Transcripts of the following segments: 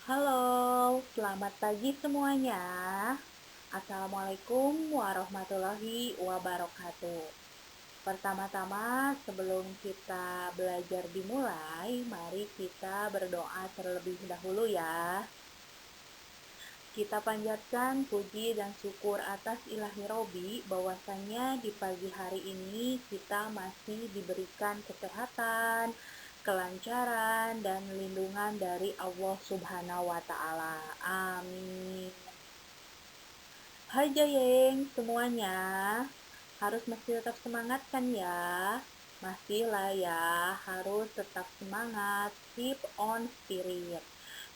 Halo, selamat pagi semuanya. Assalamualaikum warahmatullahi wabarakatuh. Pertama-tama, sebelum kita belajar dimulai, mari kita berdoa terlebih dahulu ya. Kita panjatkan puji dan syukur atas ilahi Robi bahwasannya di pagi hari ini kita masih diberikan kesehatan, kelancaran, dan lindungan dari Allah Subhanahu wa Ta'ala. Amin. Hai Jayeng semuanya, harus masih tetap semangat kan ya? Masih lah ya, harus tetap semangat, keep on spirit.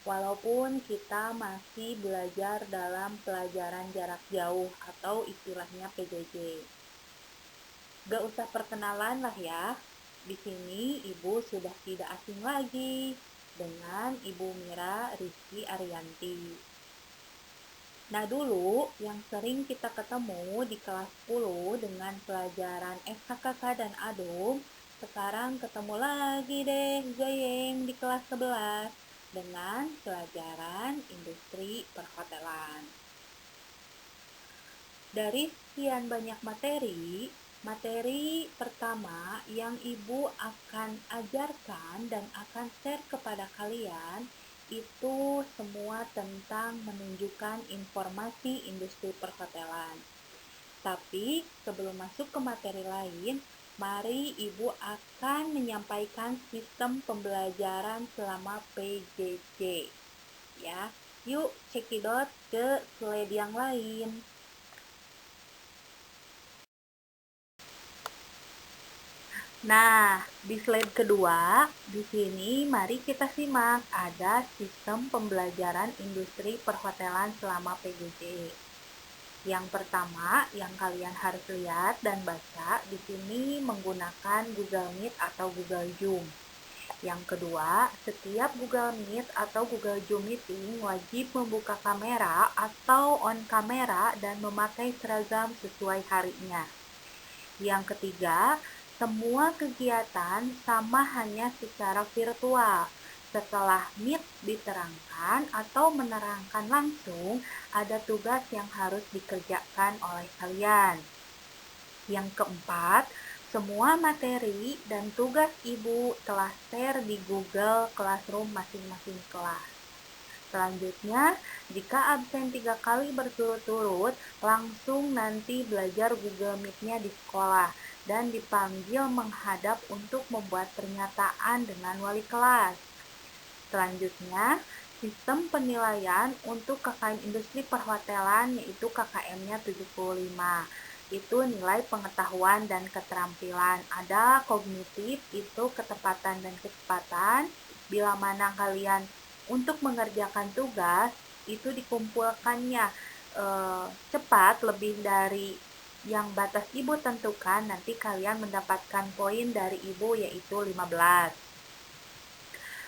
Walaupun kita masih belajar dalam pelajaran jarak jauh atau istilahnya PJJ. Gak usah perkenalan lah ya. Di sini Ibu sudah tidak asing lagi dengan Ibu Mira Rizky Ariyanti. Nah dulu yang sering kita ketemu di kelas 10 dengan pelajaran FKKK dan ADUM, sekarang ketemu lagi deh Jayeng di kelas 11 dengan pelajaran industri perhotelan. Dari sekian banyak materi pertama yang Ibu akan ajarkan dan akan share kepada kalian itu semua tentang menunjukkan informasi industri perhotelan. Tapi sebelum masuk ke materi lain, mari Ibu akan menyampaikan sistem pembelajaran selama PJJ. Ya, yuk cekidot ke slide yang lain. Nah, di slide kedua, di sini mari kita simak ada sistem pembelajaran industri perhotelan selama PJJ. Yang pertama, yang kalian harus lihat dan baca di sini menggunakan Google Meet atau Google Zoom. Yang kedua, setiap Google Meet atau Google Zoom meeting wajib membuka kamera atau on kamera dan memakai seragam sesuai harinya. Yang ketiga, semua kegiatan sama hanya secara virtual. Setelah Meet diterangkan atau menerangkan langsung, ada tugas yang harus dikerjakan oleh kalian. Yang keempat, semua materi dan tugas Ibu telah share di Google Classroom masing-masing kelas. Selanjutnya, jika absen 3 kali berturut-turut, langsung nanti belajar Google Meet-nya di sekolah dan dipanggil menghadap untuk membuat pernyataan dengan wali kelas. Selanjutnya, sistem penilaian untuk KKM Industri Perhotelan yaitu KKM-nya 75. Itu nilai pengetahuan dan keterampilan. Ada kognitif, itu ketepatan dan kecepatan. Bila mana kalian untuk mengerjakan tugas, itu dikumpulkannya cepat lebih dari yang batas Ibu tentukan, nanti kalian mendapatkan poin dari Ibu yaitu 15.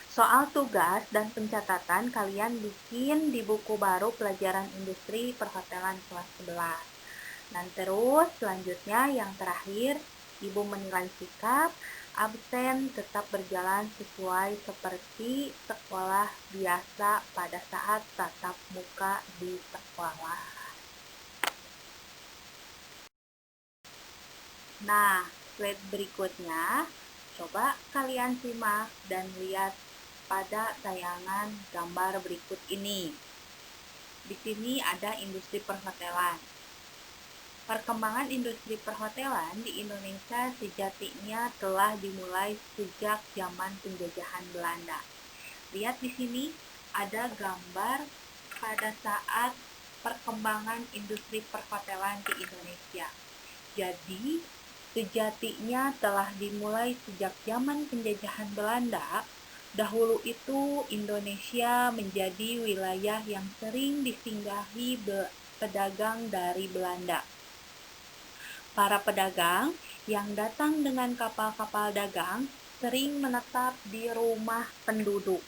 Soal tugas dan pencatatan kalian bikin di buku baru pelajaran industri perhotelan kelas 11. Dan terus selanjutnya yang terakhir, Ibu menilai sikap, absen tetap berjalan sesuai seperti sekolah biasa pada saat tatap muka di sekolah. Nah, slide berikutnya, coba kalian simak dan lihat pada tayangan gambar berikut ini. Di sini ada industri perhotelan. Perkembangan industri perhotelan di Indonesia sejatinya telah dimulai sejak zaman penjajahan Belanda. Lihat di sini ada gambar pada saat perkembangan industri perhotelan di Indonesia. Jadi, sejatinya telah dimulai sejak zaman penjajahan Belanda. Dahulu itu Indonesia menjadi wilayah yang sering disinggahi pedagang dari Belanda. Para pedagang yang datang dengan kapal-kapal dagang sering menetap di rumah penduduk.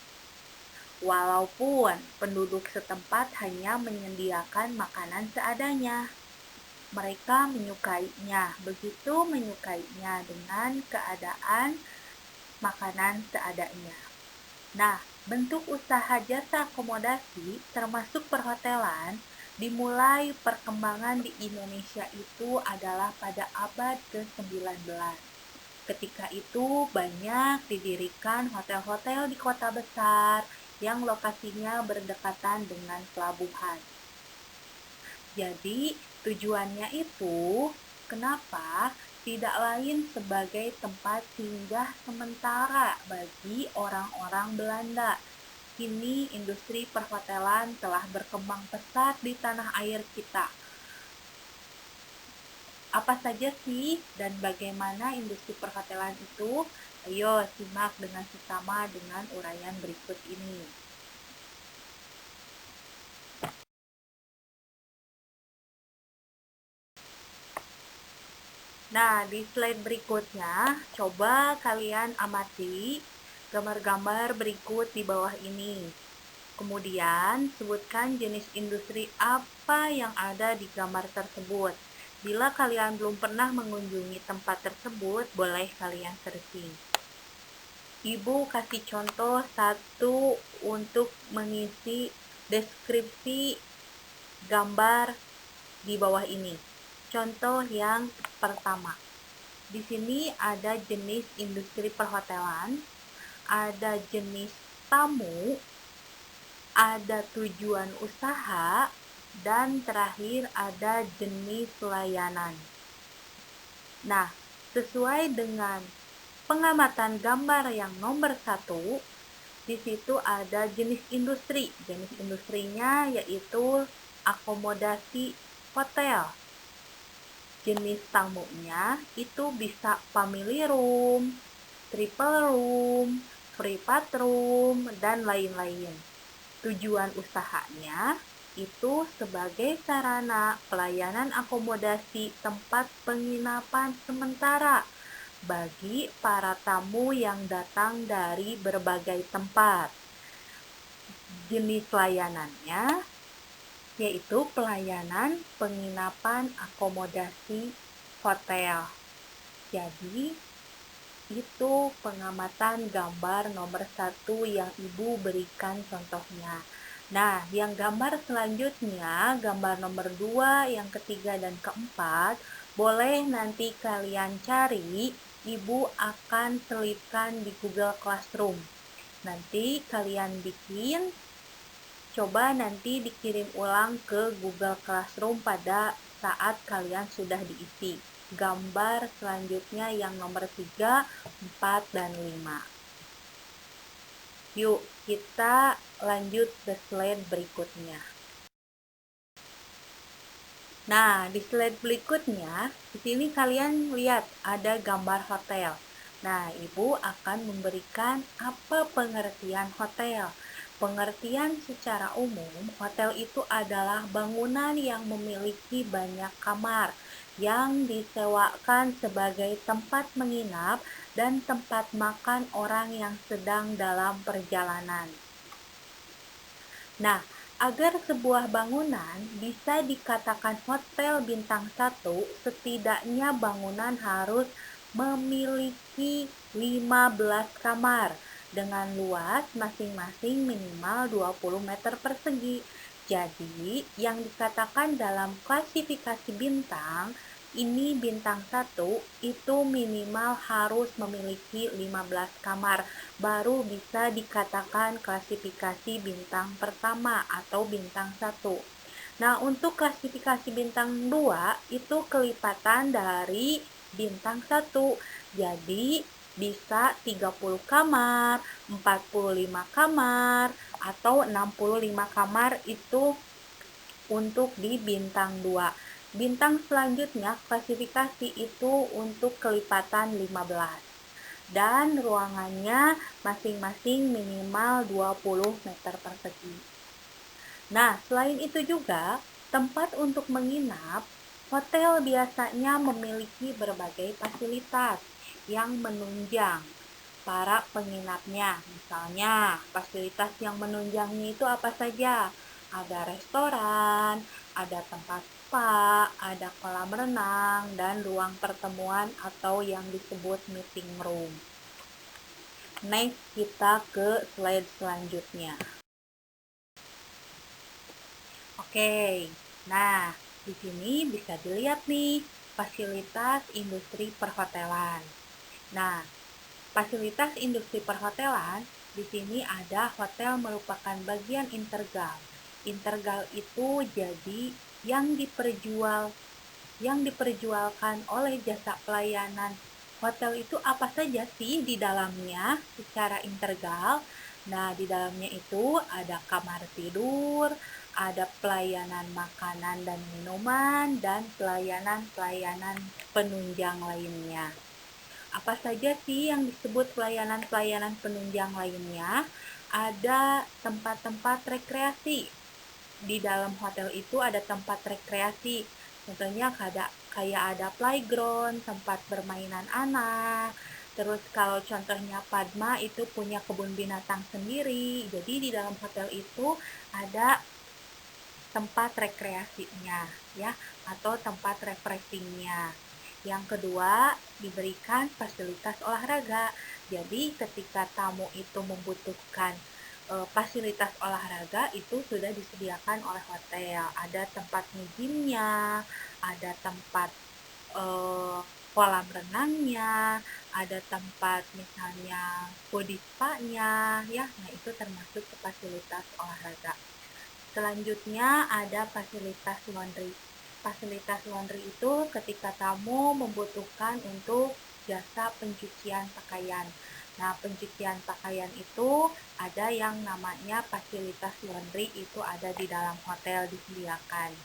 Walaupun penduduk setempat hanya menyediakan makanan seadanya, mereka menyukainya, begitu menyukainya dengan keadaan makanan seadanya. Nah, bentuk usaha jasa akomodasi termasuk perhotelan dimulai perkembangan di Indonesia itu adalah pada abad ke-19. Ketika itu banyak didirikan hotel-hotel di kota besar yang lokasinya berdekatan dengan pelabuhan. Jadi tujuannya itu kenapa tidak lain sebagai tempat singgah sementara bagi orang-orang Belanda. Kini industri perhotelan telah berkembang pesat di tanah air kita. Apa saja sih dan bagaimana industri perhotelan itu? Ayo simak dengan seksama dengan uraian berikut ini. Nah, di slide berikutnya, coba kalian amati gambar-gambar berikut di bawah ini. Kemudian, sebutkan jenis industri apa yang ada di gambar tersebut. Bila kalian belum pernah mengunjungi tempat tersebut, boleh kalian searching. Ibu kasih contoh satu untuk mengisi deskripsi gambar di bawah ini. Contoh yang pertama. Di sini ada jenis industri perhotelan, ada jenis tamu, ada tujuan usaha, dan terakhir ada jenis layanan. Nah, sesuai dengan pengamatan gambar yang nomor 1, di situ ada jenis industri. Jenis industrinya yaitu akomodasi hotel. Jenis tamunya itu bisa family room, triple room, privat room, dan lain-lain. Tujuan usahanya itu sebagai sarana pelayanan akomodasi tempat penginapan sementara bagi para tamu yang datang dari berbagai tempat. Jenis layanannya yaitu pelayanan penginapan akomodasi hotel. Jadi, itu pengamatan gambar nomor 1 yang Ibu berikan contohnya. Nah, yang gambar selanjutnya, gambar nomor 2, yang ketiga dan keempat, boleh nanti kalian cari, Ibu akan selipkan di Google Classroom. Nanti kalian bikin, coba nanti dikirim ulang ke Google Classroom pada saat kalian sudah diisi. Gambar selanjutnya yang nomor 3, 4, dan 5. Yuk, kita lanjut ke slide berikutnya. Nah, di slide berikutnya, di sini kalian lihat ada gambar hotel. Nah, Ibu akan memberikan apa pengertian hotel. Pengertian secara umum, hotel itu adalah bangunan yang memiliki banyak kamar yang disewakan sebagai tempat menginap dan tempat makan orang yang sedang dalam perjalanan. Nah, agar sebuah bangunan bisa dikatakan hotel bintang 1, setidaknya bangunan harus memiliki 15 kamar dengan luas masing-masing minimal 20 meter persegi. Jadi, yang dikatakan dalam klasifikasi bintang, ini bintang 1 itu minimal harus memiliki 15 kamar, baru bisa dikatakan klasifikasi bintang pertama atau bintang 1. Nah, untuk klasifikasi bintang 2 itu kelipatan dari bintang 1. Jadi, bisa 30 kamar, 45 kamar, atau 65 kamar itu untuk di bintang 2. Bintang selanjutnya klasifikasi itu untuk kelipatan 15. Dan ruangannya masing-masing minimal 20 meter persegi. Nah, selain itu juga, tempat untuk menginap, hotel biasanya memiliki berbagai fasilitas yang menunjang para penginapnya. Misalnya, fasilitas yang menunjangnya itu apa saja? Ada restoran, ada tempat spa, ada kolam renang, dan ruang pertemuan atau yang disebut meeting room. Next, kita ke slide selanjutnya. Oke, nah di sini bisa dilihat nih fasilitas industri perhotelan. Nah, fasilitas industri perhotelan di sini ada hotel merupakan bagian integral. Integral itu jadi yang diperjualkan oleh jasa pelayanan hotel itu apa saja sih di dalamnya secara integral. Nah, di dalamnya itu ada kamar tidur, ada pelayanan makanan dan minuman, dan pelayanan-pelayanan penunjang lainnya. Apa saja sih yang disebut pelayanan-pelayanan penunjang lainnya? Ada tempat-tempat rekreasi. Di dalam hotel itu ada tempat rekreasi. Contohnya kayak ada playground, tempat bermainan anak. Terus kalau contohnya Padma itu punya kebun binatang sendiri. Jadi di dalam hotel itu ada tempat rekreasinya ya, atau tempat refreshingnya. Yang kedua, diberikan fasilitas olahraga. Jadi ketika tamu itu membutuhkan fasilitas olahraga itu sudah disediakan oleh hotel. Ada tempat nge-gymnya, ada tempat kolam renangnya, ada tempat misalnya body spa-nya ya. Nah, itu termasuk ke fasilitas olahraga. Selanjutnya ada fasilitas laundry. Fasilitas laundry itu ketika tamu membutuhkan untuk jasa pencucian pakaian. Nah, pencucian pakaian itu ada yang namanya fasilitas laundry, itu ada di dalam hotel disediakan.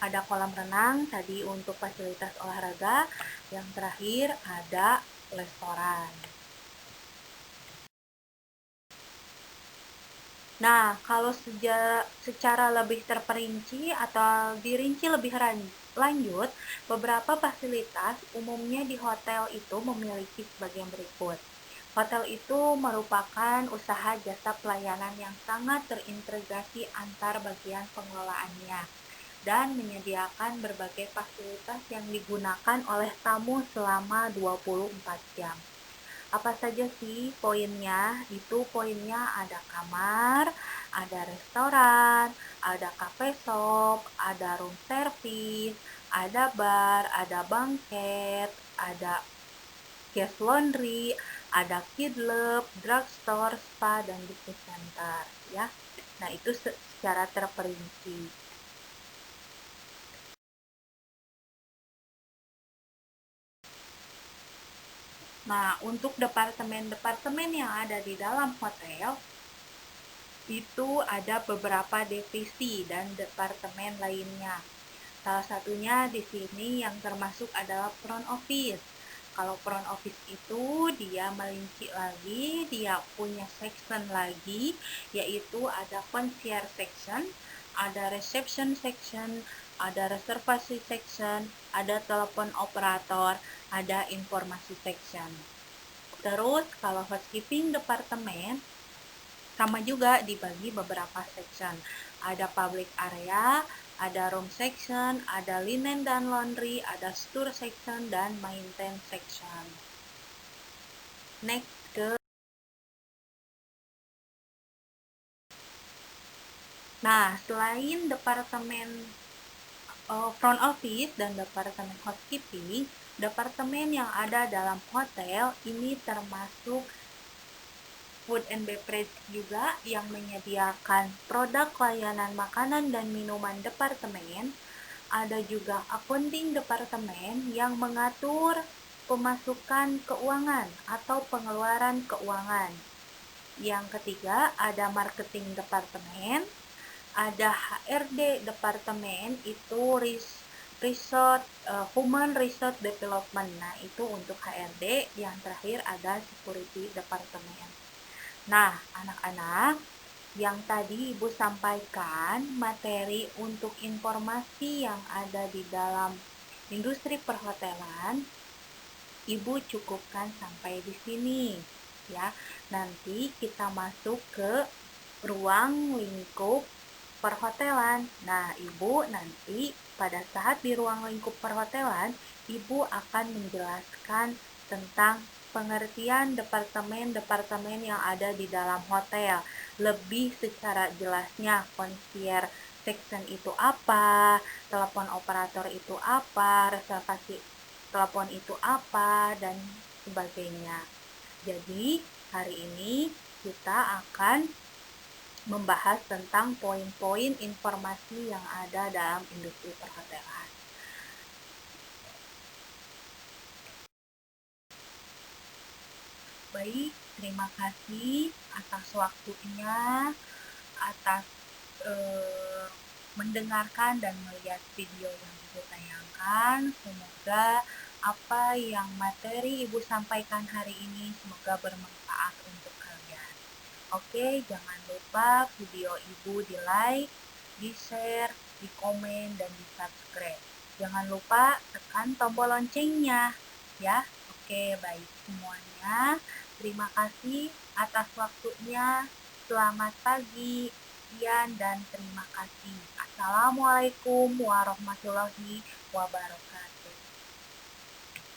Ada kolam renang tadi untuk fasilitas olahraga. Yang terakhir ada restoran. Nah, kalau secara lebih terperinci atau dirinci lebih lanjut, beberapa fasilitas umumnya di hotel itu memiliki sebagian berikut. Hotel itu merupakan usaha jasa pelayanan yang sangat terintegrasi antar bagian pengelolaannya dan menyediakan berbagai fasilitas yang digunakan oleh tamu selama 24 jam. Apa saja sih poinnya? Itu poinnya ada kamar, ada restoran, ada cafe shop, ada room service, ada bar, ada banket, ada guest laundry, ada kid lab, drugstore, spa, dan business center ya. Nah, itu secara terperinci. Nah, untuk departemen-departemen yang ada di dalam hotel itu ada beberapa divisi dan departemen lainnya. Salah satunya di sini yang termasuk adalah front office. Kalau front office itu dia merinci lagi, dia punya section lagi, yaitu ada concierge section, ada reception section, ada reservasi section, ada telepon operator, ada informasi section. Terus kalau housekeeping departemen sama juga dibagi beberapa section. Ada public area, ada room section, ada linen dan laundry, ada store section, dan maintenance section. Next ke Nah, selain departemen front office dan departemen housekeeping, departemen yang ada dalam hotel ini termasuk food and beverage juga yang menyediakan produk layanan makanan dan minuman departemen. Ada juga accounting departemen yang mengatur pemasukan keuangan atau pengeluaran keuangan. Yang ketiga ada marketing departemen, ada HRD departemen, itu Human Resource Development. Nah, itu untuk HRD. Yang terakhir ada security departemen. Nah, anak-anak, yang tadi Ibu sampaikan materi untuk informasi yang ada di dalam industri perhotelan, Ibu cukupkan sampai di sini ya. Nanti kita masuk ke ruang lingkup perhotelan. Nah, Ibu nanti pada saat di ruang lingkup perhotelan, Ibu akan menjelaskan tentang pengertian departemen-departemen yang ada di dalam hotel. Lebih secara jelasnya, concierge section itu apa, telepon operator itu apa, reservasi telepon itu apa, dan sebagainya. Jadi, hari ini kita akan membahas tentang poin-poin informasi yang ada dalam industri perhotelan. Baik, terima kasih atas waktunya, atas mendengarkan dan melihat video yang Ibu tayangkan. Semoga apa yang materi Ibu sampaikan hari ini semoga bermanfaat untuk kalian. Oke, jangan lupa video Ibu di like, di share, di komen, dan di subscribe. Jangan lupa tekan tombol loncengnya ya. Oke, baik semuanya. Terima kasih atas waktunya. Selamat pagi. Sekian dan terima kasih. Assalamualaikum warahmatullahi wabarakatuh.